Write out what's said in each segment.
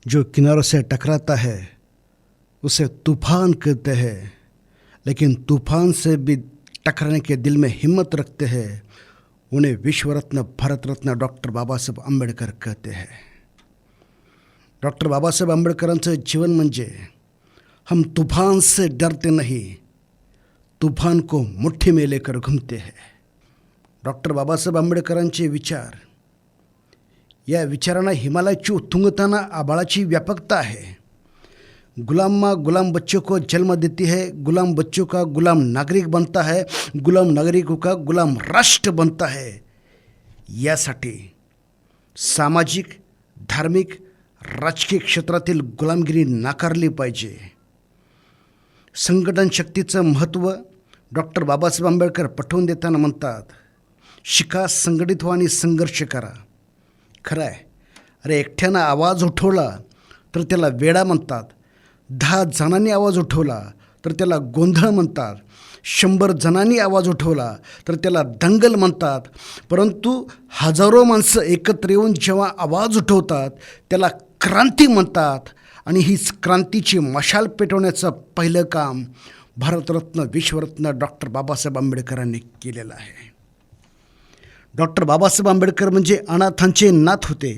जो किनारों से टकराता है उसे तूफान कहते हैं, लेकिन तूफान से भी टकराने के दिल में हिम्मत रखते हैं उन्हें विश्व रत्न भारत रत्न डॉक्टर बाबासाहेब आंबेडकर कहते हैं. डॉक्टर बाबासाहेब आंबेडकरांचं जीवन म्हणजे हम तूफान से डरते नहीं, तूफान को मुट्ठी में लेकर घूमते हैं. डॉक्टर बाबासाहेब आंबेडकरांचे विचार, या विचारांना हिमालयाची उत्तुंगताना आबाळाची व्यापकता आहे. गुलाम माँ गुलाम बच्चों को जन्म देती है, गुलाम बच्चों का गुलाम नागरिक बनता है, गुलाम नागरिकों का गुलाम राष्ट्र बनता है. यासाठी सामाजिक, धार्मिक, राजकीय क्षेत्रातील गुलामगिरी नाकारली पाहिजे. संघटन शक्तीचं महत्त्व डॉक्टर बाबासाहेब आंबेडकर पटवून देताना म्हणतात, शिका, संघटित व्हा आणि संघर्ष करा. खरं आहे. अरे एकट्यानं आवाज उठवला तर त्याला वेडा म्हणतात, 10 जणांनी आवाज उठवला तर त्याला गोंधळ म्हणतात, 100 जणांनी आवाज उठवला तर त्याला दंगल म्हणतात. परंतु हजारो माणसं एकत्र येऊन जेव्हा आवाज उठवतात त्याला क्रांती म्हणतात. आणि हीच क्रांतीची मशाल पेटवण्याचं पहिलं काम भारतरत्न विश्वरत्न डॉक्टर बाबासाहेब आंबेडकरांनी केलेलं आहे. डॉक्टर बाबासाहेब आंबेडकर म्हणजे अनाथांचे नाथ होते.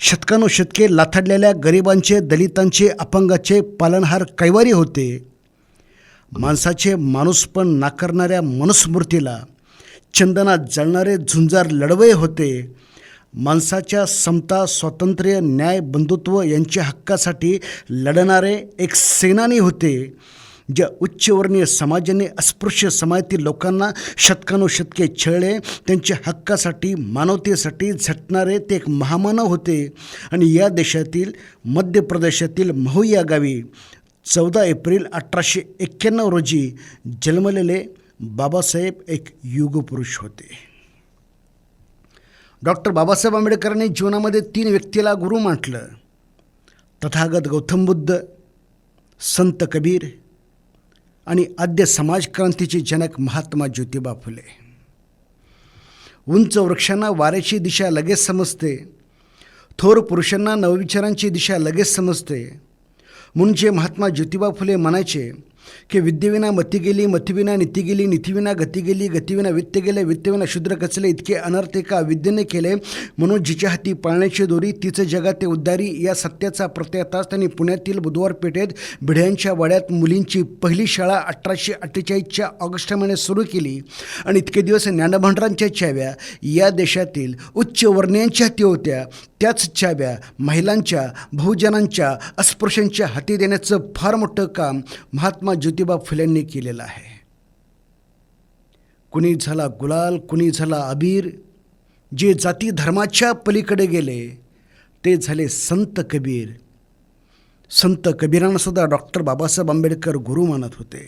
शतकानुशतके लाथाडलेल्या गरिबांचे, दलितांचे, अपंगाचे पालनहार कैवारी होते. माणसाचे माणूसपण नाकारणाऱ्या मनुस्मृतीला चंदनात जळणारे झुंजार लढवय होते. माणसाच्या समता, स्वातंत्र्य, न्याय, बंधुत्व यांच्या हक्कासाठी लढणारे एक सेनानी होते. ज्या उच्चवर्णीय समाजाने अस्पृश्य समाजातील लोकांना शतकानुशतके छळले, त्यांच्या हक्कासाठी, मानवतेसाठी झटणारे ते एक महामानव होते. आणि या देशातील मध्य प्रदेशातील महू या गावी 14 एप्रिल 1891 रोजी जन्मलेले बाबासाहेब एक युगपुरुष होते. डॉक्टर बाबासाहेब आंबेडकरांनी जीवनामध्ये 3 व्यक्तीला गुरु म्हटलं, तथागत गौतम बुद्ध, संत कबीर आणि आद्य समाजक्रांतीचे जनक महात्मा ज्योतिबा फुले. उंच वृक्षांना वाऱ्याची दिशा लगेच समजते, थोर पुरुषांना नवविचारांची दिशा लगेच समजते. म्हणून जे महात्मा ज्योतिबा फुले म्हणायचे की विद्येविना मती गेली, मतीविना नीती गेली, नीतीविना गती गेली, गतीविना वित्त गेले, वित्तविना शूद्र कचले, इतके अनर्थ एका विद्येने केले. म्हणून जिच्या हाती पाळण्याची दोरी तिचं जगात ते उद्धारी, या सत्याचा प्रत्ययताच त्यांनी पुण्यातील बुधवार पेठेत भिड्यांच्या वाड्यात मुलींची पहिली शाळा 1848च्या ऑगस्ट महिन्यात सुरू केली. आणि इतके दिवस ज्ञानभांडारांच्या चाव्या या देशातील उच्चवर्णीयांच्या हाती होत्या. त्याच चाव्या महिलांच्या, बहुजनांच्या, अस्पृश्यांच्या हाती देण्याचं फार मोठं काम महात्मा ज्योतिबा फुलेंनी केलेलं आहे. कुणी झाला गुलाल, कुणी झाला अबीर. जे जाती धर्माच्या पलीकडे गेले ते झाले संत कबीर. संत कबीरांना सुद्धा डॉक्टर बाबासाहेब आंबेडकर गुरु मानत होते.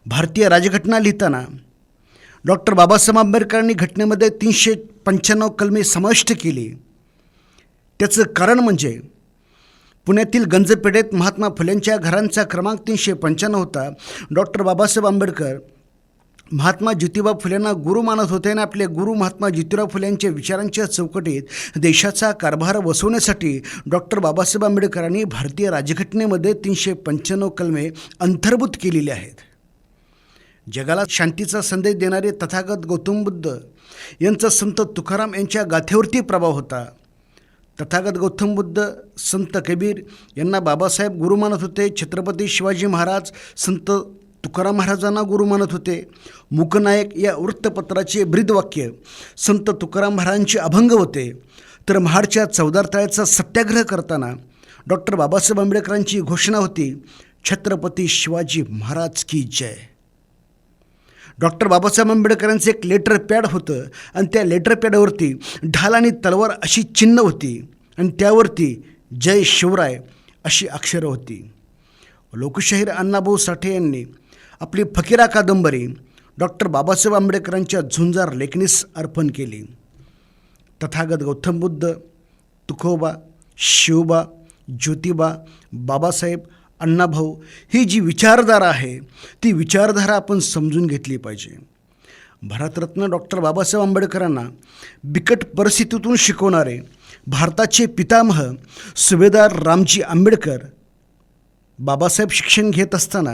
भारतीय राजघटना लिहिताना डॉक्टर बाबासाहेब आंबेडकरांनी घटनेमध्ये 395 कलमे समाविष्ट केली. त्याचं कारण म्हणजे पुण्यातील गंजपेठेत महात्मा फुलेंच्या घरांचा क्रमांक 395 होता. डॉक्टर बाबासाहेब आंबेडकर महात्मा ज्योतिबा फुलेंना गुरु मानत होते आणि आपले गुरु महात्मा ज्योतिबा फुलेंच्या विचारांच्या चौकटीत देशाचा कारभार बसवण्यासाठी डॉक्टर बाबासाहेब आंबेडकरांनी भारतीय राजघटनेमध्ये 395 कलमे अंतर्भूत केलेली आहेत. जगाला शांतीचा संदेश देणारे तथागत गौतम बुद्ध यांचा संत तुकाराम यांच्या गाथेवरती प्रभाव होता. तथागत गौतम बुद्ध, संत कबीर यांना बाबासाहेब गुरु मानत होते. छत्रपती शिवाजी महाराज संत तुकाराम महाराजांना गुरु मानत होते. मूकनायक या वृत्तपत्राचे ब्रीदवाक्य संत तुकाराम महाराजांचे अभंग होते. तर महाडच्या चौदार तळ्याचा सत्याग्रह करताना डॉक्टर बाबासाहेब आंबेडकरांची घोषणा होती, छत्रपती शिवाजी महाराज की जय. डॉक्टर बाबासाहेब आंबेडकरांचं एक लेटर पॅड होतं आणि त्या लेटर पॅडवरती ढाल आणि तलवार अशी चिन्ह होती आणि त्यावरती जय शिवराय अशी अक्षरं होती. लोकशाहीर अण्णाभाऊ साठे यांनी आपली फकीरा कादंबरी डॉक्टर बाबासाहेब आंबेडकरांच्या झुंजार लेखणीस अर्पण केली. तथागत गौतम बुद्ध, तुकोबा, शिवबा, ज्योतिबा, बाबासाहेब, अण्णाभाऊ ही जी विचारधारा आहे ती विचारधारा आपण समजून घेतली पाहिजे. भारतरत्न डॉक्टर बाबासाहेब आंबेडकरांना बिकट परिस्थितीतून शिकवणारे भारताचे पितामह सुभेदार रामजी आंबेडकर बाबासाहेब शिक्षण घेत असताना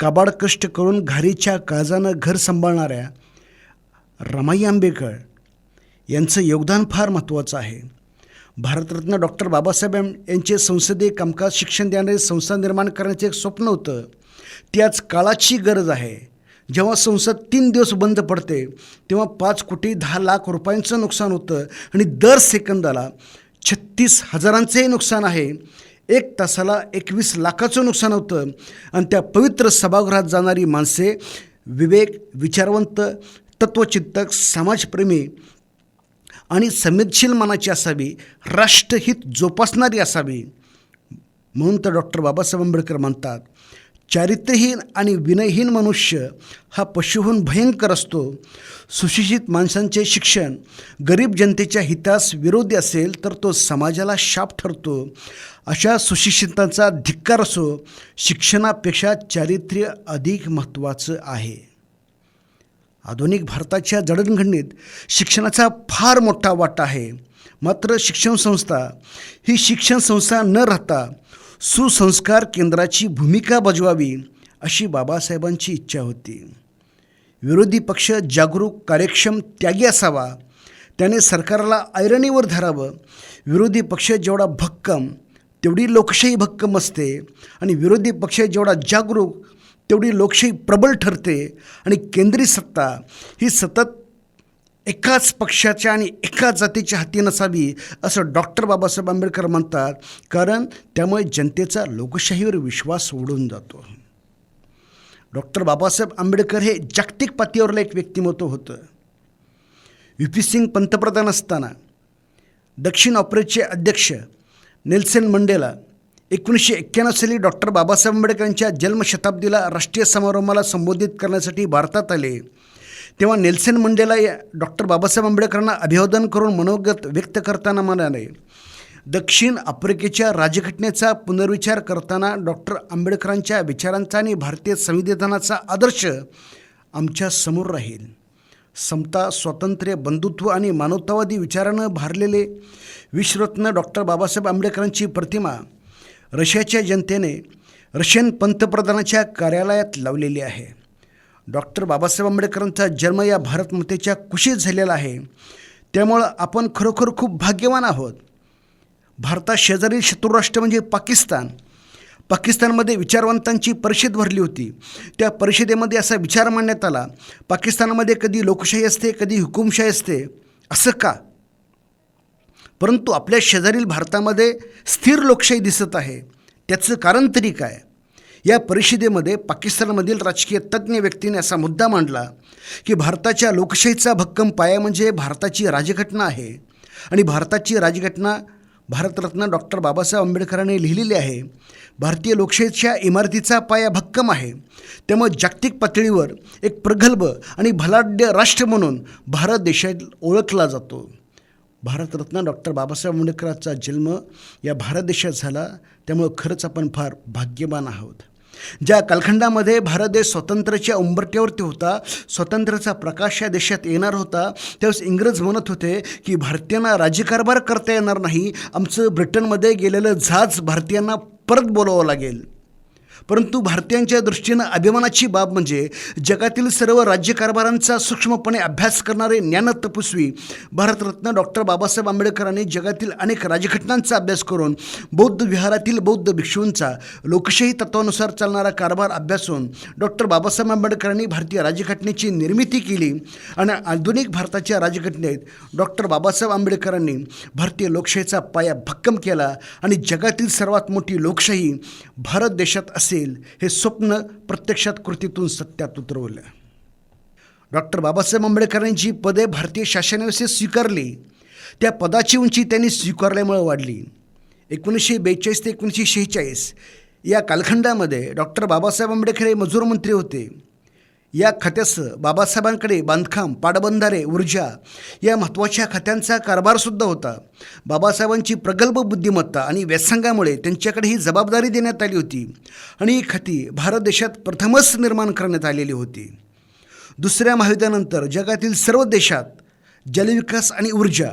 काबाड कष्ट करून घारीच्या काळजानं घर सांभाळणाऱ्या रमाई आंबेडकर यांचं योगदान फार महत्त्वाचं आहे. भारतरत्न डॉक्टर बाबासाहेब यांचे संसदीय कामकाज शिक्षण देणारे संस्था निर्माण करण्याचे एक स्वप्न होतं. ती आज काळाची गरज आहे. जेव्हा संसद 3 दिवस बंद पडते तेव्हा 5 कोटी 10 लाख रुपयांचं नुकसान होतं आणि दर सेकंदाला 36,000चे नुकसान आहे. 1 तासाला 21 लाखाचं नुकसान होतं आणि त्या पवित्र सभागृहात जाणारी माणसे विवेक, विचारवंत, तत्वचिंतक, समाजप्रेमी आणि संवेदनशील मनाची असावी, राष्ट्रहित जोपासणारी असावी. म्हणून तर डॉक्टर बाबासाहेब आंबेडकर म्हणतात, चारित्र्यहीन आणि विनयहीन मनुष्य हा पशुहून भयंकर असतो. सुशिक्षित माणसांचे शिक्षण गरीब जनतेच्या हितास विरोधी असेल तर तो समाजाला शाप ठरतो. अशा सुशिक्षितांचा धिक्कार असो. शिक्षणापेक्षा चारित्र्य अधिक महत्त्वाचं आहे. आधुनिक भारताच्या जडणघडणीत शिक्षणाचा फार मोठा वाटा आहे. मात्र शिक्षण संस्था ही शिक्षण संस्था न राहता सुसंस्कार केंद्राची भूमिका बजवावी अशी बाबासाहेबांची इच्छा होती. विरोधी पक्ष जागरूक, कार्यक्षम, त्यागी असावा. त्याने सरकारला ऐरणीवर धरावं. विरोधी पक्ष जेवढा भक्कम तेवढी लोकशाही भक्कम असते आणि विरोधी पक्ष जेवढा जागरूक तेवढी लोकशाही प्रबळ ठरते. आणि केंद्रीय सत्ता ही सतत एकाच पक्षाच्या आणि एकाच जातीच्या हाती नसावी असं डॉक्टर बाबासाहेब आंबेडकर म्हणतात. कारण त्यामुळे जनतेचा लोकशाहीवर विश्वास उडून जातो. डॉक्टर बाबासाहेब आंबेडकर हे जागतिक पातळीवरलं एक व्यक्तिमत्व होतं. व्ही.पी. सिंग पंतप्रधान असताना दक्षिण आफ्रिकेचे अध्यक्ष नेल्सन मंडेला 1991 साली डॉक्टर बाबासाहेब आंबेडकरांच्या जन्मशताब्दीला राष्ट्रीय समारंभाला संबोधित करण्यासाठी भारतात आले. तेव्हा नेल्सन मंडेला या डॉक्टर बाबासाहेब आंबेडकरांना अभिवादन करून मनोगत व्यक्त करताना म्हणाले, दक्षिण आफ्रिकेच्या राज्यघटनेचा पुनर्विचार करताना डॉक्टर आंबेडकरांच्या विचारांचा आणि भारतीय संविधानाचा आदर्श आमच्या समोर राहील. समता, स्वातंत्र्य, बंधुत्व आणि मानवतावादी विचारानं भारलेले विश्वरत्न डॉक्टर बाबासाहेब आंबेडकरांची प्रतिमा रशियाच्या जनतेने रशियन पंतप्रधानाच्या कार्यालयात लावलेली आहे. डॉक्टर बाबासाहेब आंबेडकरांचा जन्म या भारतमातेच्या कुशीत झालेला आहे. त्यामुळं आपण खरोखर खूप भाग्यवान आहोत. भारतात शेजारील शत्रुराष्ट्र म्हणजे पाकिस्तानमध्ये विचारवंतांची परिषद भरली होती. त्या परिषदेमध्ये असा विचार मांडण्यात आला, पाकिस्तानमध्ये कधी लोकशाही असते, कधी हुकुमशाही असते. असं का? परंतु आपल्या शेजारील भारतामध्ये स्थिर लोकशाही दिसत आहे. त्याचं कारण तरी काय? या परिषदेमध्ये पाकिस्तानमधील राजकीय तज्ज्ञ व्यक्तीने असा मुद्दा मांडला की भारताच्या लोकशाहीचा भक्कम पाया म्हणजे भारताची राज्यघटना आहे आणि भारताची राज्यघटना भारतरत्न डॉक्टर बाबासाहेब आंबेडकरांनी लिहिलेली आहे. भारतीय लोकशाहीच्या इमारतीचा पाया भक्कम आहे. त्यामुळे जागतिक पातळीवर एक प्रगल्भ आणि भलाढ्य राष्ट्र म्हणून भारत देशात ओळखला जातो. भारतरत्न डॉक्टर बाबासाहेब आंबेडकरांचा जन्म या भारत देशात झाला. त्यामुळे खरंच आपण फार भाग्यवान आहोत. ज्या कालखंडामध्ये भारत देश स्वातंत्र्याच्या उंबरठ्यावरती होता, स्वातंत्र्याचा प्रकाश या देशात येणार होता, त्यावेळेस इंग्रज म्हणत होते की भारतीयांना राज्यकारभार करता येणार नाही, आमचं ब्रिटनमध्ये गेलेलं जहाज भारतीयांना परत बोलावं लागेल. परंतु भारतीयांच्या दृष्टीनं अभिमानाची बाब म्हणजे जगातील सर्व राज्यकारभारांचा सूक्ष्मपणे अभ्यास करणारे ज्ञानतपस्वी भारतरत्न डॉक्टर बाबासाहेब आंबेडकरांनी जगातील अनेक राज्यघटनांचा अभ्यास करून बौद्ध विहारातील बौद्ध भिक्षूंचा लोकशाही तत्वानुसार चालणारा कारभार अभ्यासून डॉक्टर बाबासाहेब आंबेडकरांनी भारतीय राज्यघटनेची निर्मिती केली. आणि आधुनिक भारताच्या राज्यघटनेत डॉक्टर बाबासाहेब आंबेडकरांनी भारतीय लोकशाहीचा पाया भक्कम केला आणि जगातील सर्वात मोठी लोकशाही भारत देशात असेल हे स्वप्न प्रत्यक्षात कृतीतून सत्यात उतरवलं. डॉक्टर बाबासाहेब आंबेडकरांनी जी पदे भारतीय शासनाविषयी स्वीकारली त्या पदाची उंची त्यांनी स्वीकारल्यामुळे वाढली. 1942 ते 1946 या कालखंडामध्ये डॉक्टर बाबासाहेब आंबेडकर हे मजूर मंत्री होते. या खात्यासह बाबासाहेबांकडे बांधकाम, पाटबंधारे, ऊर्जा या महत्त्वाच्या खात्यांचा कारभारसुद्धा होता. बाबासाहेबांची प्रगल्भ बुद्धिमत्ता आणि व्यासंगामुळे त्यांच्याकडे ही जबाबदारी देण्यात आली होती आणि ही खाती भारत देशात प्रथमच निर्माण करण्यात आलेली होती. दुसऱ्या महायुद्धानंतर जगातील सर्व देशात जलविकास आणि ऊर्जा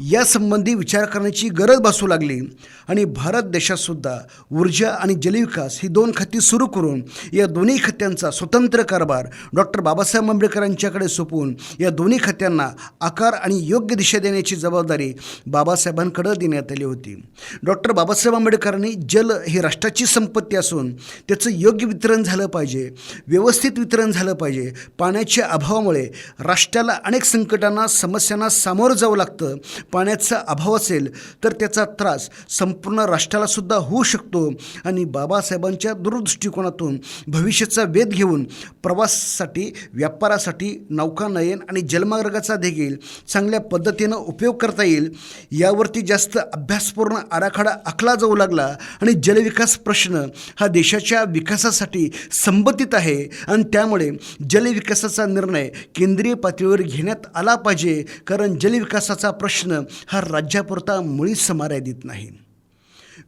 यासंबंधी विचार करण्याची गरज भासू लागली आणि भारत देशातसुद्धा ऊर्जा आणि जलविकास ही दोन खाती सुरू करून या दोन्ही खात्यांचा स्वतंत्र कारभार डॉक्टर बाबासाहेब आंबेडकर यांच्याकडे सोपवून या दोन्ही खात्यांना आकार आणि योग्य दिशा देण्याची जबाबदारी बाबासाहेबांकडे देण्यात आली होती. डॉक्टर बाबासाहेब आंबेडकरांनी जल ही राष्ट्राची संपत्ती असून त्याचं योग्य वितरण झालं पाहिजे, व्यवस्थित वितरण झालं पाहिजे. पाण्याच्या अभावामुळे राष्ट्राला अनेक संकटांना समस्यांना सामोरं जावं लागतं. पाण्याचा अभाव असेल तर त्याचा त्रास संपूर्ण राष्ट्रालासुद्धा होऊ शकतो आणि बाबासाहेबांच्या दूरदृष्टिकोनातून भविष्याचा वेध घेऊन प्रवासासाठी, व्यापारासाठी नौकानयन आणि जलमार्गाचा देखील चांगल्या पद्धतीनं उपयोग करता येईल यावरती जास्त अभ्यासपूर्ण आराखडा आखला जाऊ लागला आणि जलविकास प्रश्न हा देशाच्या विकासासाठी संबंधित आहे आणि त्यामुळे जलविकासाचा निर्णय केंद्रीय पातळीवर घेण्यात आला पाहिजे. कारण जलविकासाचा प्रश्न हा राज्यापुरता मुळीच मर्यादित नाही.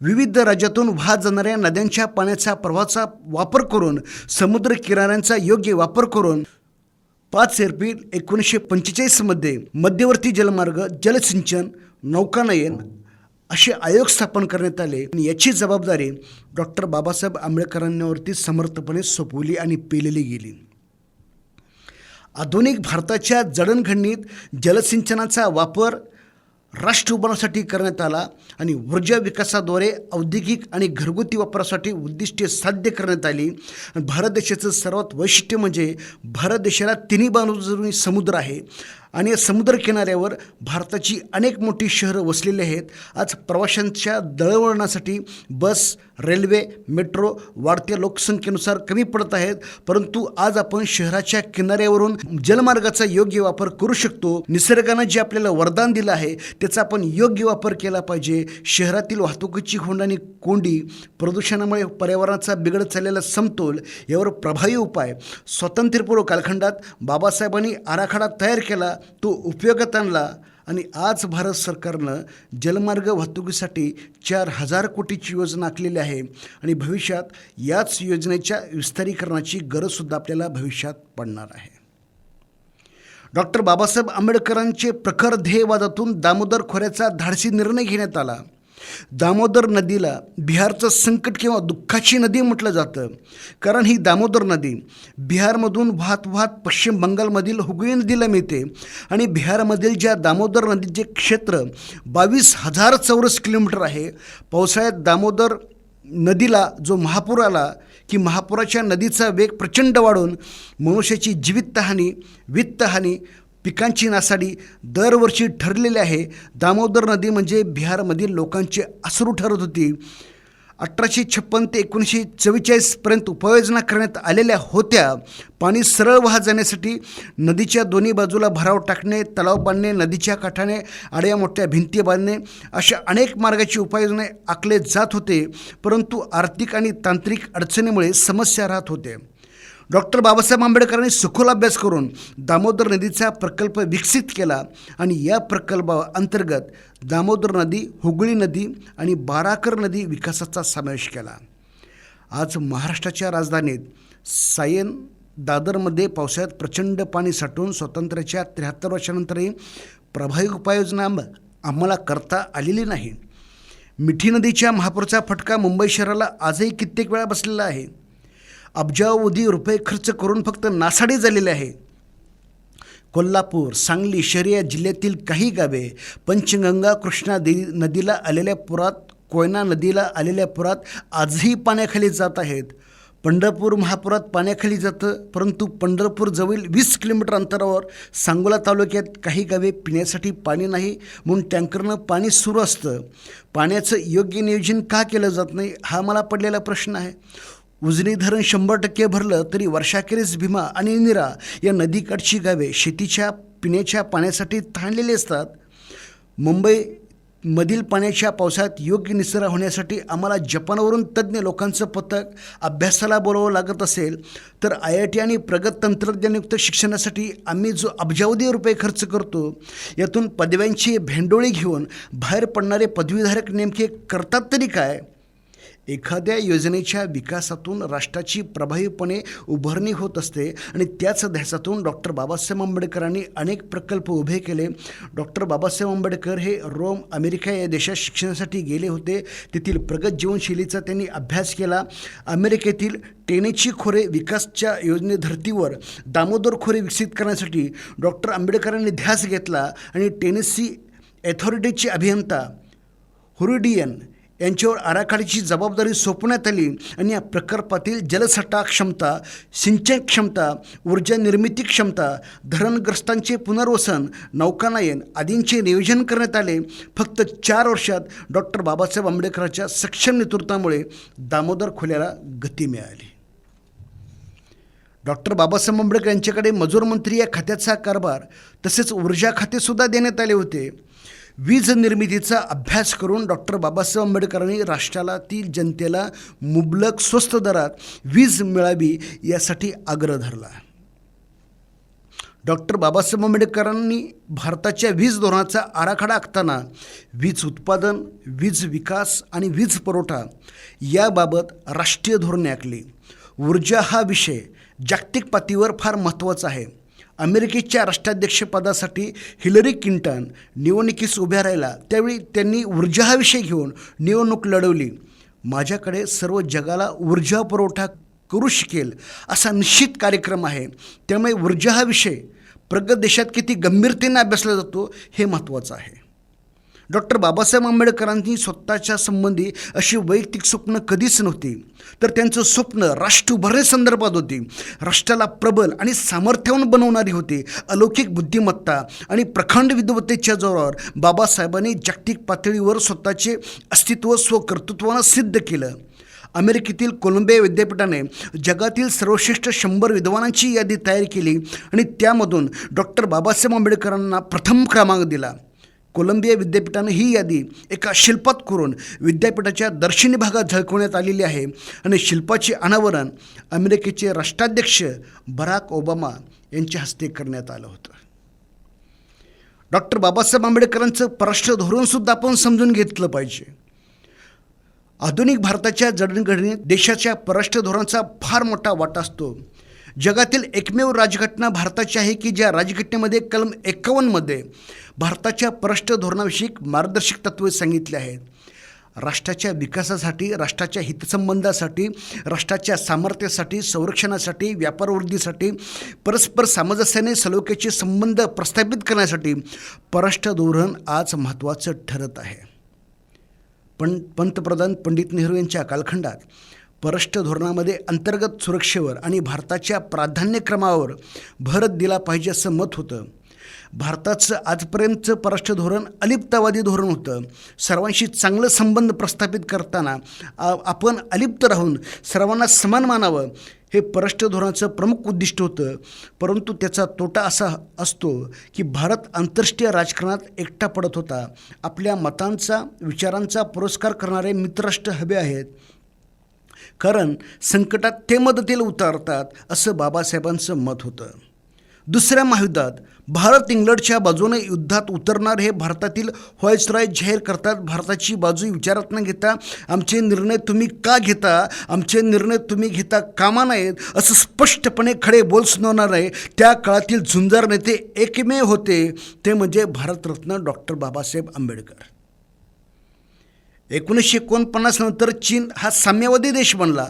विविध राज्यातून वाहत जाणाऱ्या नद्यांच्या पाण्याचा प्रवाहाचा वापर करून, समुद्र किनाऱ्यांचा योग्य वापर करून 5 एप्रिल 1945मध्ये मध्यवर्ती जलमार्ग, जलसिंचन, नौकानयन असे आयोग स्थापन करण्यात आले आणि याची जबाबदारी डॉक्टर बाबासाहेब आंबेडकरांवरती समर्थपणे सोपवली आणि पेलली गेली. आधुनिक भारताच्या जडणघडणीत जलसिंचनाचा वापर राष्ट्र उभारण्यासाठी करण्यात आला आणि ऊर्जा विकासाद्वारे औद्योगिक आणि घरगुती वापरासाठी उद्दिष्टे साध्य करण्यात आली. भारत देशाचं सर्वात वैशिष्ट्य म्हणजे भारत देशाला तिन्ही बाजूंनी समुद्र आहे आणि या समुद्र किनाऱ्यावर भारताची अनेक मोठी शहरं वसलेली आहेत. आज प्रवाशांच्या दळणवळणासाठी बस, रेल्वे, मेट्रो वाढत्या लोकसंख्येनुसार कमी पडत आहेत, परंतु आज आपण शहराच्या किनाऱ्यावरून जलमार्गाचा योग्य वापर करू शकतो. निसर्गानं जे आपल्याला वरदान दिलं आहे त्याचा आपण योग्य वापर केला पाहिजे. शहरातील वाहतुकीची होणारी कोंडी, प्रदूषणामुळे पर्यावरणाचा बिघडत चाललेला समतोल यावर प्रभावी उपाय स्वातंत्र्यपूर्व कालखंडात बाबासाहेबांनी आराखडा तयार केला, तो उपयोगात आणला आणि आज भारत सरकारनं जलमार्ग वाहतुकीसाठी 4,000 कोटीची योजना आखलेली आहे आणि भविष्यात याच योजनेच्या विस्तारीकरणाची गरजसुद्धा आपल्याला भविष्यात पडणार आहे. डॉक्टर बाबासाहेब आंबेडकरांचे प्रखर ध्येयवादातून दामोदर खोऱ्याचा धाडसी निर्णय घेण्यात आला. दामोदर नदीला बिहारचं संकट किंवा दुःखाची नदी म्हटलं जातं, कारण ही दामोदर नदी बिहारमधून वाहत वाहत पश्चिम बंगालमधील हुगळी नदीला मिळते आणि बिहारमधील ज्या दामोदर नदीचे क्षेत्र 22,000 चौरस किलोमीटर आहे. पावसाळ्यात दामोदर नदीला जो महापूर आला की महापुराच्या नदीचा वेग प्रचंड वाढून मनुष्याची जीवितहानी, वित्तहानी, पिकांची नासाडी दरवर्षी ठरलेली आहे. दामोदर नदी म्हणजे बिहारमधील लोकांची अश्रू ठरत होती. 1856 ते 1944पर्यंत उपाययोजना करण्यात आलेल्या होत्या. पाणी सरळ वाहत जाण्यासाठी नदीच्या दोन्ही बाजूला भराव टाकणे, तलाव बांधणे, नदीच्या काठाने आड्या मोठ्या भिंती बांधणे अशा अनेक मार्गाची उपाययोजना आखले जात होते, परंतु आर्थिक आणि तांत्रिक अडचणीमुळे समस्या राहत होते. डॉक्टर बाबासाहेब आंबेडकरांनी सखोल अभ्यास करून दामोदर नदीचा प्रकल्प विकसित केला आणि या प्रकल्पाअंतर्गत दामोदर नदी, हुगळी नदी आणि बाराकर नदी विकासाचा समावेश केला. आज महाराष्ट्राच्या राजधानीत सायन, दादरमध्ये पावसाळ्यात प्रचंड पाणी साठवून स्वातंत्र्याच्या 73 वर्षानंतरही प्रभावी उपाययोजना आम्हाला करता आलेली नाही. मिठी नदीच्या महापूरचा फटका मुंबई शहराला आजही कित्येक वेळा बसलेला आहे. अब्जावधी रुपये खर्च करून फक्त नासाडी झालेले आहे. कोल्हापूर, सांगली, शहरी या जिल्ह्यातील काही गावे पंचगंगा, कृष्णा नदीला आलेल्या पुरात, कोयना नदीला आलेल्या पुरात आजही पाण्याखाली जात आहेत. पंढरपूर महापुरात पाण्याखाली जातं, परंतु पंढरपूर जवळ 20 किलोमीटर अंतरावर सांगोला तालुक्यात काही गावे पिण्यासाठी पाणी नाही म्हणून टँकरनं पाणी सुरू असतं. पाण्याचं योग्य नियोजन का केलं जात नाही हा मला पडलेला प्रश्न आहे. उजनी धरण 100% भरलं तरी वर्षाखेरीस भीमा आणि निरा या नदीकाठची गावे शेतीच्या पिण्याच्या पाण्यासाठी ताणलेली असतात. मुंबईमधील पाण्याच्या पावसाळ्यात योग्य निचरा होण्यासाठी आम्हाला जपानवरून तज्ज्ञ लोकांचं पथक अभ्यासाला बोलावं लागत असेल तर IIT आणि प्रगत तंत्रज्ञानयुक्त शिक्षणासाठी आम्ही जो अब्जावधी रुपये खर्च करतो यातून पदव्यांची भेंडोळी घेऊन बाहेर पडणारे पदवीधारक नेमके करतात तरी काय? एखाद्या योजनेच्या विकासातून राष्ट्राची प्रभावीपणे उभारणी होत असते आणि त्याच ध्यासातून डॉक्टर बाबासाहेब आंबेडकरांनी अनेक प्रकल्प उभे केले. डॉक्टर बाबासाहेब आंबेडकर हे रोम, अमेरिका या देशात शिक्षणासाठी गेले होते. तेथील प्रगत जीवनशैलीचा त्यांनी अभ्यास केला. अमेरिकेतील टेनेची खोरे विकासच्या योजनेधर्तीवर दामोदर खोरे विकसित करण्यासाठी डॉक्टर आंबेडकरांनी ध्यास घेतला आणि टेनेसी अथॉरिटीचे अभियंता हुरिडियन यांच्यावर आराखड्याची जबाबदारी सोपवण्यात आली आणि या प्रकल्पातील जलसाठा क्षमता, सिंचन क्षमता, ऊर्जा निर्मिती क्षमता, धरणग्रस्तांचे पुनर्वसन, नौकानयन आदींचे नियोजन करण्यात आले. फक्त 4 वर्षात डॉक्टर बाबासाहेब आंबेडकरांच्या सक्षम नेतृत्वामुळे दामोदर खोऱ्याला गती मिळाली. डॉक्टर बाबासाहेब आंबेडकर यांच्याकडे मजूर मंत्री या खात्याचा कारभार तसेच ऊर्जा खातेसुद्धा देण्यात आले होते. वीज निर्मितीचा अभ्यास करून डॉक्टर बाबासाहेब आंबेडकरांनी राष्ट्रातील जनतेला मुबलक स्वस्त दरात वीज मिळावी यासाठी आग्रह धरला. डॉक्टर बाबासाहेब आंबेडकरांनी भारताच्या वीज धोरणाचा आराखडा आखताना वीज उत्पादन, वीज विकास आणि वीज पुरवठा याबाबत राष्ट्रीय धोरणे आखली. ऊर्जा हा विषय जागतिक पातळीवर फार महत्त्वाचा आहे. अमेरिकेच्या राष्ट्राध्यक्षपदासाठी हिलरी क्लिंटन निवडणुकीस उभ्या राहिला त्यावेळी त्यांनी ऊर्जा हा विषय घेऊन निवडणूक लढवली. माझ्याकडे सर्व जगाला ऊर्जा पुरवठा करू शकेल असा निश्चित कार्यक्रम आहे, त्यामुळे ऊर्जा हा विषय प्रगत देशात किती गंभीरतेने अभ्यासला जातो हे महत्त्वाचं आहे. डॉक्टर बाबासाहेब आंबेडकरांनी स्वतःच्या संबंधी अशी वैयक्तिक स्वप्न कधीच नव्हती, तर त्यांचं स्वप्न राष्ट्र उभारणीसंदर्भात होती. राष्ट्राला प्रबल आणि सामर्थ्यवान बनवणारी होती. अलौकिक बुद्धिमत्ता आणि प्रखंड विद्वत्तेच्या जोरावर बाबासाहेबांनी जागतिक पातळीवर स्वतःचे अस्तित्व स्वकर्तृत्वानं सिद्ध केलं. अमेरिकेतील कोलंबिया विद्यापीठाने जगातील सर्वश्रेष्ठ 100 विद्वानांची यादी तयार केली आणि त्यामधून डॉक्टर बाबासाहेब आंबेडकरांना प्रथम क्रमांक दिला. कोलंबिया विद्यापीठानं ही यादी एका शिल्पात करून विद्यापीठाच्या दर्शनी भागात झळकवण्यात आलेली आहे आणि शिल्पाचे अनावरण अमेरिकेचे राष्ट्राध्यक्ष बराक ओबामा यांच्या हस्ते करण्यात आलं होतं. डॉक्टर बाबासाहेब आंबेडकरांचं परराष्ट्र धोरणसुद्धा आपण समजून घेतलं पाहिजे. आधुनिक भारताच्या जडणघडणीत देशाच्या परराष्ट्र धोरणाचा फार मोठा वाटा असतो. जगातील एकमेव राजघटना भारताची आहे की ज्या राजघटनेमध्ये कलम 51मध्ये भारताच्या परराष्ट्र धोरणाविषयी मार्गदर्शक तत्त्वे सांगितले आहेत. राष्ट्राच्या विकासासाठी, राष्ट्राच्या हितसंबंधासाठी, राष्ट्राच्या सामर्थ्यासाठी, संरक्षणासाठी, व्यापारवृद्धीसाठी, परस्पर सामंजस्याने सलोख्याचे संबंध प्रस्थापित करण्यासाठी परराष्ट्र धोरण आज महत्त्वाचं ठरत आहे. पंतप्रधान पंडित नेहरू यांच्या कालखंडात परराष्ट्र धोरणामध्ये अंतर्गत सुरक्षेवर आणि भारताच्या प्राधान्यक्रमावर भर दिला पाहिजे असं मत होतं. भारताचं आजपर्यंतचं परराष्ट्र धोरण अलिप्तवादी धोरण होतं. सर्वांशी चांगलं संबंध प्रस्थापित करताना आपण अलिप्त राहून सर्वांना समान मानावं हे परराष्ट्र धोरणाचं प्रमुख उद्दिष्ट होतं. परंतु त्याचा तोटा असा असतो की भारत आंतरराष्ट्रीय राजकारणात एकटा पडत होता. आपल्या मतांचा, विचारांचा पुरस्कार करणारे मित्रराष्ट्र हवे आहेत, कारण संकटात ते मदतीला उतरतात असं बाबासाहेबांचं मत होतं. दुसऱ्या महायुद्धात भारत इंग्लंडच्या बाजूने युद्धात उतरणार हे भारतातील व्हाईसरॉय जाहीर करतात. भारताची बाजू विचारात न घेता आमचे निर्णय तुम्ही का घेता, आमचे निर्णय तुम्ही घेता कामा नयेत असं स्पष्टपणे खडे बोल सुनावणारे त्या काळातील झुंजार नेते एकमेव होते ते म्हणजे भारतरत्न डॉक्टर बाबासाहेब आंबेडकर. 1949 नंतर चीन हा साम्यवादी देश बनला.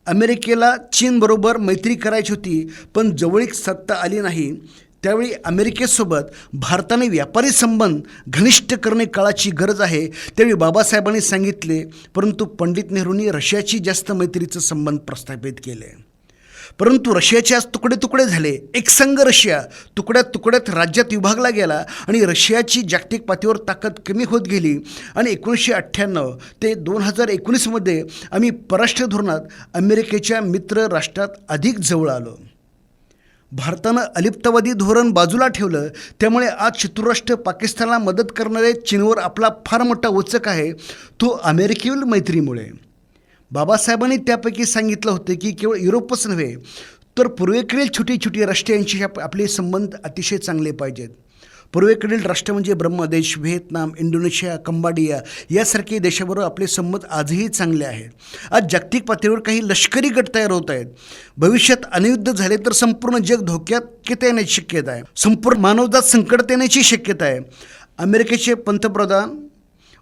अमेरिकेला चीनबरोबर मैत्री करायची होती, पण जवळीक सत्ता आली नाही. त्यावेळी अमेरिकेसोबत भारताने व्यापारी संबंध घनिष्ठ करणे काळाची गरज आहे त्यावेळी बाबासाहेबांनी सांगितले. परंतु पंडित नेहरूंनी रशियाची जास्त मैत्रीचं संबंध प्रस्थापित केले. परंतु रशियाचे आज तुकडे तुकडे झाले. एकसंघ रशिया तुकड्यात तुकड्यात राज्यात विभागला गेला आणि रशियाची जागतिक पातळीवर ताकद कमी होत गेली आणि 1998 ते 2019मध्ये आम्ही परराष्ट्र धोरणात अमेरिकेच्या मित्र राष्ट्रात अधिक जवळ आलो. भारतानं अलिप्तवादी धोरण बाजूला ठेवलं, त्यामुळे आज शत्रुराष्ट्र पाकिस्तानला मदत करणारे चीनवर आपला फार मोठा वचक आहे, तो अमेरिकेतील मैत्रीमुळे. बाबासाहेबांनी त्यापैकी सांगितलं होतं की केवळ युरोपच नव्हे तर पूर्वेकडील छोटी छोटी राष्ट्रे यांची आपले संबंध अतिशय चांगले पाहिजेत. पूर्वेकडील राष्ट्र म्हणजे ब्रह्मदेश, व्हिएतनाम, इंडोनेशिया, कंबोडिया यासारखे देशाबरोबर आपले संबंध आजही चांगले आहेत. आज जागतिक पातळीवर काही लष्करी गट तयार होत आहेत. भविष्यात अणुयुद्ध झाले तर संपूर्ण जग धोक्यात येण्याची शक्यता आहे. संपूर्ण मानवजात संकटात येण्याची शक्यता आहे. अमेरिकेचे पंतप्रधान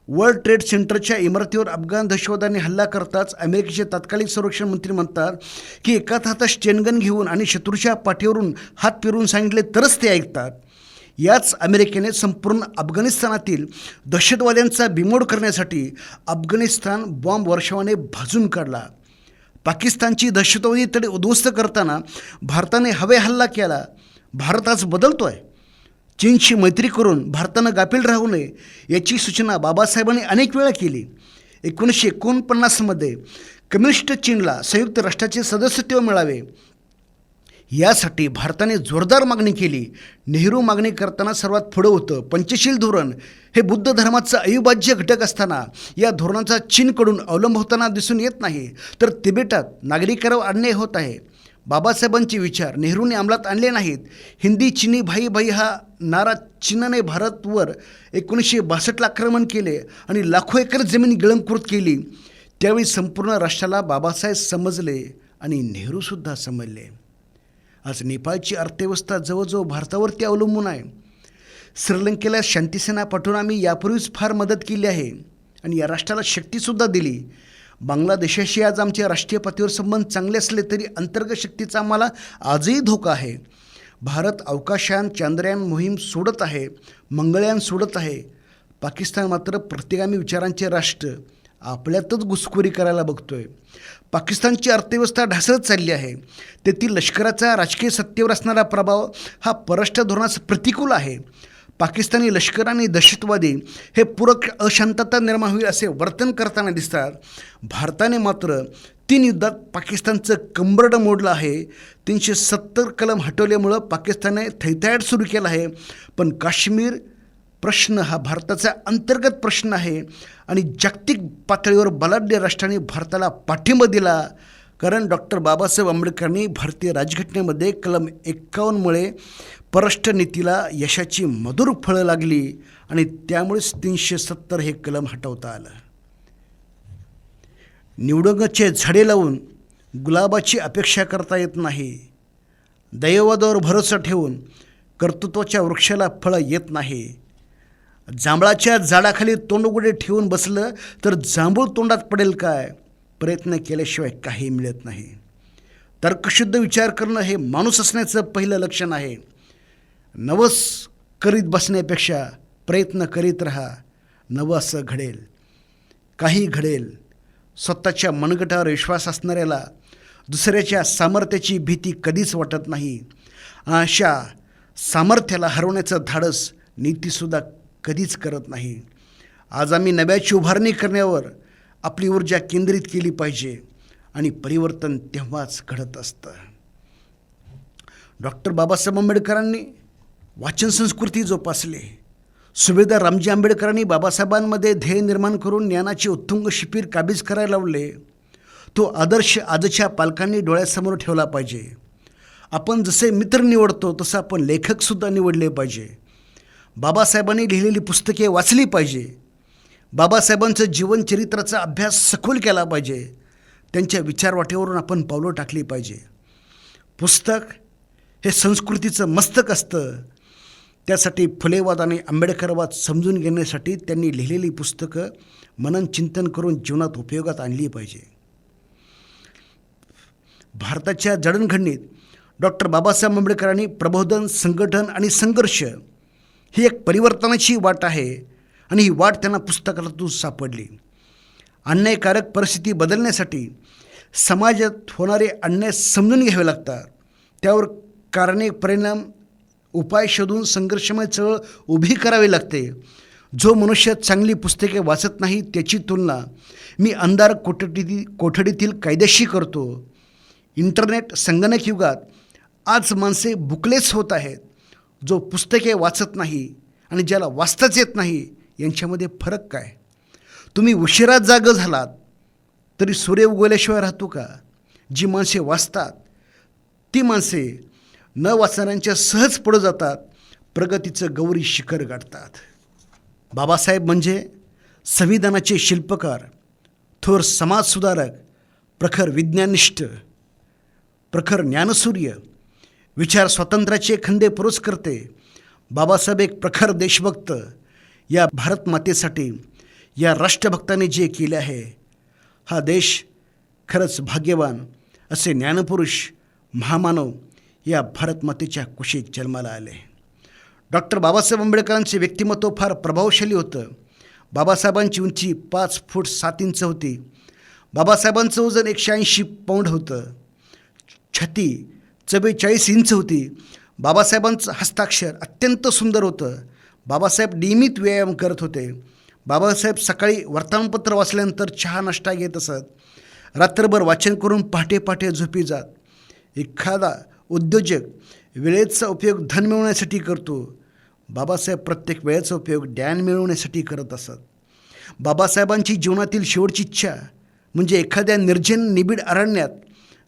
वर्ल्ड ट्रेड सेंटरच्या इमारतीवर अफगाण दहशतवाद्यांनी हल्ला करताच अमेरिकेचे तत्कालीन संरक्षण मंत्री म्हणतात की एका हातात स्टेनगन घेऊन आणि शत्रूच्या पाठीवरून हात फिरवून सांगितले तरच ते ऐकतात. याच अमेरिकेने संपूर्ण अफगाणिस्तानातील दहशतवाद्यांचा बिमोड करण्यासाठी अफगाणिस्तान बॉम्ब वर्षावाने भाजून काढला. पाकिस्तानची दहशतवादी तडे उद्ध्वस्त करताना भारताने हवे हल्ला केला. भारत आज बदलतो आहे. चीनशी मैत्री करून भारतानं गाफील राहू नये याची सूचना बाबासाहेबांनी अनेक वेळा केली. 1949मध्ये कम्युनिस्ट चीनला संयुक्त राष्ट्राचे सदस्यत्व मिळावे यासाठी भारताने जोरदार मागणी केली. नेहरू मागणी करताना सर्वात पुढं होतं. पंचशील धोरण हे बुद्ध धर्माचा अविभाज्य घटक असताना या धोरणाचा चीनकडून अवलंब होताना दिसून येत नाही. तर तिबेटात नागरिकांवर अन्याय होत आहे. बाबासाहेबांचे विचार नेहरूने अंमलात आणले नाहीत. हिंदी चिनी भाई भाई हा नारा चीनने भारतवर 1962ला आक्रमण केले आणि लाखो एकर जमीन गिळंकृत केली. त्यावेळी संपूर्ण राष्ट्राला बाबासाहेब समजले आणि नेहरूसुद्धा समजले. आज नेपाळची अर्थव्यवस्था जवळजवळ भारतावरती अवलंबून आहे. श्रीलंकेला शांतीसेना पाठवून आम्ही यापूर्वीच फार मदत केली आहे आणि या राष्ट्राला शक्तीसुद्धा दिली. बांगलादेशाशी आज आमच्या राष्ट्रीय पातळीवर संबंध चांगले असले तरी अंतर्गत शक्तीचा आम्हाला आजही धोका आहे. भारत अवकाशयान चांद्रयान मोहीम सोडत आहे, मंगळयान सोडत आहे. पाकिस्तान मात्र प्रतिगामी विचारांचे राष्ट्र आपल्यातच घुसखोरी करायला बघतोय. पाकिस्तानची अर्थव्यवस्था ढासळत चालली आहे. तेथील लष्कराचा राजकीय सत्तेवर असणारा प्रभाव हा परराष्ट्र धोरणास प्रतिकूल आहे. पाकिस्तानी लष्कर आणि दहशतवादी हे पूरक अशांतता निर्माण होईल असे वर्तन करताना दिसतात. भारताने मात्र 3 युद्धात पाकिस्तानचं कंबरडं मोडलं आहे. 370 कलम हटवल्यामुळं पाकिस्तानने थैथयाट सुरू केला आहे. पण काश्मीर प्रश्न हा भारताचा अंतर्गत प्रश्न आहे आणि जागतिक पातळीवर बलाढ्य राष्ट्रांनी भारताला पाठिंबा दिला. कारण डॉक्टर बाबासाहेब आंबेडकरांनी भारतीय राज्यघटनेमध्ये कलम 51मुळे परराष्ट्र नीतीला यशाची मधुर फळं लागली आणि त्यामुळेच 370 हे कलम हटवता आलं. निवडणुकीचे झाडे लावून गुलाबाची अपेक्षा करता येत नाही. दैववादावर भरोसा ठेवून कर्तृत्वाच्या वृक्षाला फळं येत नाही. जांभळाच्या झाडाखाली तोंडगुडे ठेवून बसलं तर जांभूळ तोंडात पडेल काय? प्रयत्न केल्याशिवाय काही मिळत नाही. तर्कशुद्ध विचार करणं हे माणूस असण्याचं पहिलं लक्षण आहे. नवस करीत बसण्यापेक्षा प्रयत्न करीत राहा. नवं असं घडेल, काही घडेल. स्वतःच्या मनगटावर विश्वास असणाऱ्याला दुसऱ्याच्या सामर्थ्याची भीती कधीच वाटत नाही. अशा सामर्थ्याला हरवण्याचं धाडस नीतीसुद्धा कधीच करत नाही. आज आम्ही नव्याची उभारणी करण्यावर आपली ऊर्जा केंद्रित केली पाहिजे आणि परिवर्तन तेव्हाच घडत असतं. डॉक्टर बाबासाहेब आंबेडकरांनी वाचन संस्कृती जोपासली. सुभेदार रामजी आंबेडकरांनी बाबासाहेबांमध्ये ध्येय निर्माण करून ज्ञानाचे उत्तुंग शिबिर काबीज करायला लावले. तो आदर्श आजच्या पालकांनी डोळ्यासमोर ठेवला पाहिजे. आपण जसे मित्र निवडतो तसं आपण लेखकसुद्धा निवडले पाहिजे. बाबासाहेबांनी लिहिलेली पुस्तके वाचली पाहिजे. बाबासाहेबांचं जीवनचरित्राचा अभ्यास सखोल केला पाहिजे. त्यांच्या विचारवाटेवरून आपण पावलं टाकली पाहिजे. पुस्तक हे संस्कृतीचं मस्तक असतं. त्यासाठी फुलेवाद आणि आंबेडकरवाद समजून घेण्यासाठी त्यांनी लिहिलेली पुस्तकं मनन चिंतन करून जीवनात उपयोगात आणली पाहिजे. भारताच्या जडणघडणीत डॉक्टर बाबासाहेब आंबेडकरांनी प्रबोधन, संघटन आणि संघर्ष ही एक परिवर्तनाची वाट आहे आणि ही वाट त्यांना पुस्तकातून सापडली. अन्यायकारक परिस्थिती बदलण्यासाठी समाजात होणारे अन्याय समजून घ्यावे लागतात. त्यावर कारणे, परिणाम, उपाय शोधून संघर्षमय चळवळ उभी करावी लागते. जो मनुष्य चांगली पुस्तके वाचत नाही त्याची तुलना मी अंधार कोठडीतील कायद्याशी करतो. इंटरनेट, संगणक युगात आज माणसे बुकलेस होत आहेत. जो पुस्तके वाचत नाही आणि ज्याला वाचताच येत नाही यांच्यामध्ये फरक काय? तुम्ही उशिरा जागं झालात तरी सूर्य उगवल्याशिवाय राहतो का? जी माणसे वाचतात ती माणसे न वाचणाऱ्यांच्या सहज पुढं जातात. प्रगतीचं गौरी शिखर गाठतात. बाबासाहेब म्हणजे संविधानाचे शिल्पकार, थोर समाजसुधारक, प्रखर विज्ञानिष्ठ, प्रखर ज्ञानसूर्य, विचार स्वातंत्र्याचे खंदे पुरस्कर्ते. बाबासाहेब एक प्रखर देशभक्त. या भारत मातेसाठी या राष्ट्रभक्तांनी जे केले आहे, हा देश खरंच भाग्यवान. असे ज्ञानपुरुष, महामानव या भारत मातेच्या कुशीत जन्माला आले. डॉक्टर बाबासाहेब आंबेडकरांचे व्यक्तिमत्व फार प्रभावशाली होतं. बाबासाहेबांची उंची 5 फूट 7 इंच होती. बाबासाहेबांचं वजन 180 पौंड होतं. छाती 44 इंच होती. बाबासाहेबांचं हस्ताक्षर अत्यंत सुंदर होतं. बाबासाहेब नियमित व्यायाम करत होते. बाबासाहेब सकाळी वर्तमानपत्र वाचल्यानंतर चहा नाश्ता घेत असत. रात्रभर वाचन करून पहाटे पहाटे झोपी जात. एखादा उद्योजक वेळेचा उपयोग धन मिळवण्यासाठी करतो. बाबासाहेब प्रत्येक वेळेचा उपयोग ज्ञान मिळवण्यासाठी करत असत. बाबासाहेबांची जीवनातील शेवटची इच्छा म्हणजे एखाद्या निर्जन निबिड अरण्यात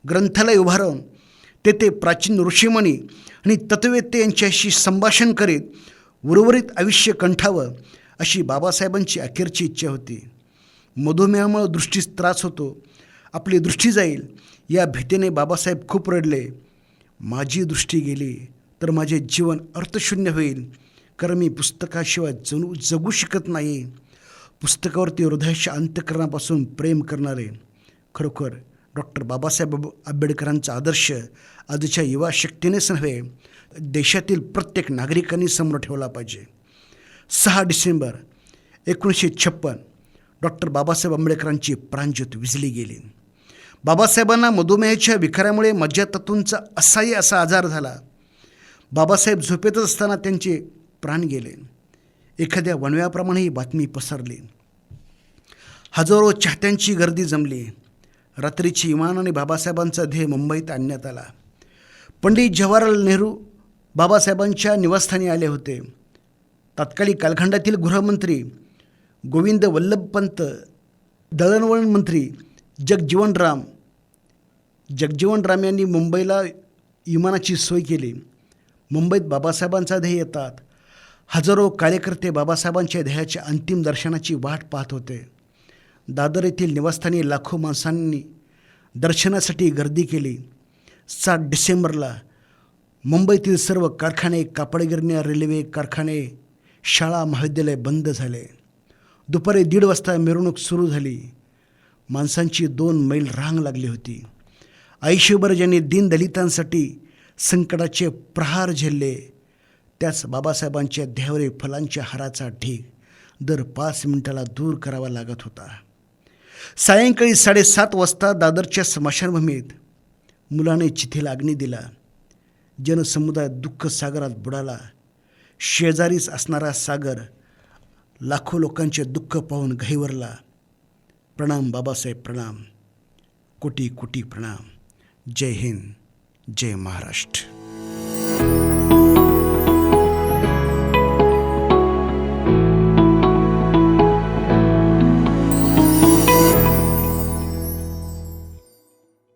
ग्रंथालय उभारून तेथे प्राचीन ऋषीमुनी आणि तत्ववेत्ते यांच्याशी संभाषण करीत उर्वरित आयुष्य कंठावं, अशी बाबासाहेबांची अखेरची इच्छा होती. मधुमेहामुळे दृष्टीस त्रास होतो. आपली दृष्टी जाईल या भीतीने बाबासाहेब खूप रडले. माझी दृष्टी गेली तर माझे जीवन अर्थशून्य होईल, कारण मी पुस्तकाशिवाय जगू शकत नाही. पुस्तकावरती हृदयाच्या अंतःकरणापासून प्रेम करणारे खरोखर डॉक्टर बाबासाहेब आंबेडकरांचा आदर्श आजच्या युवा शक्तीनेच नव्हे, देशातील प्रत्येक नागरिकांनी समोर ठेवला पाहिजे. 6 डिसेंबर 1956 डॉक्टर बाबासाहेब आंबेडकरांची प्राणज्योत विझली गेली. बाबासाहेबांना मधुमेहाच्या विकारामुळे मज्जातंतूंचा असह्य असा आजार झाला. बाबासाहेब झोपेतच असताना त्यांचे प्राण गेले. एखाद्या वणव्याप्रमाणे ही बातमी पसरली. हजारो चाहत्यांची गर्दी जमली. रात्रीची विमानाने बाबासाहेबांचा देह मुंबईत आणण्यात आला. पंडित जवाहरलाल नेहरू बाबासाहेबांच्या निवासस्थानी आले होते. तत्कालीन कालखंडातील गृहमंत्री गोविंद वल्लभ पंत, दळणवळण मंत्री जगजीवन राम यांनी मुंबईला विमानाची सोय केली. मुंबईत बाबासाहेबांचा देह येतात हजारो कार्यकर्ते बाबासाहेबांच्या देहाच्या अंतिम दर्शनाची वाट पाहत होते. दादर येथील निवासस्थानी लाखो माणसांनी दर्शनासाठी गर्दी केली. 7 डिसेंबरला मुंबईतील सर्व कारखाने, कापडगिरण्या, रेल्वे कारखाने, शाळा, महाविद्यालय बंद झाले. दुपारी 1:30 वाजता मिरवणूक सुरू झाली. माणसांची 2 मैल रांग लागली होती. आयुष्यभर ज्यांनी दीनदलितांसाठी संकटाचे प्रहार झेलले, त्याच बाबासाहेबांच्या देहावरील फुलांच्या हाराचा ढीग दर 5 मिनिटाला दूर करावा लागत होता. सायंकाळी 7:30 वाजता दादरच्या स्मशानभूमीत मुलाने चिथीला अग्नी दिला. जनसमुदाय दुःख सागरात बुडाला. शेजारीच असणारा सागर लाखो लोकांचे दुःख पाहून गहिवरला. प्रणाम बाबासाहेब, प्रणाम. कोटी कोटी प्रणाम. जय हिंद, जय महाराष्ट्र.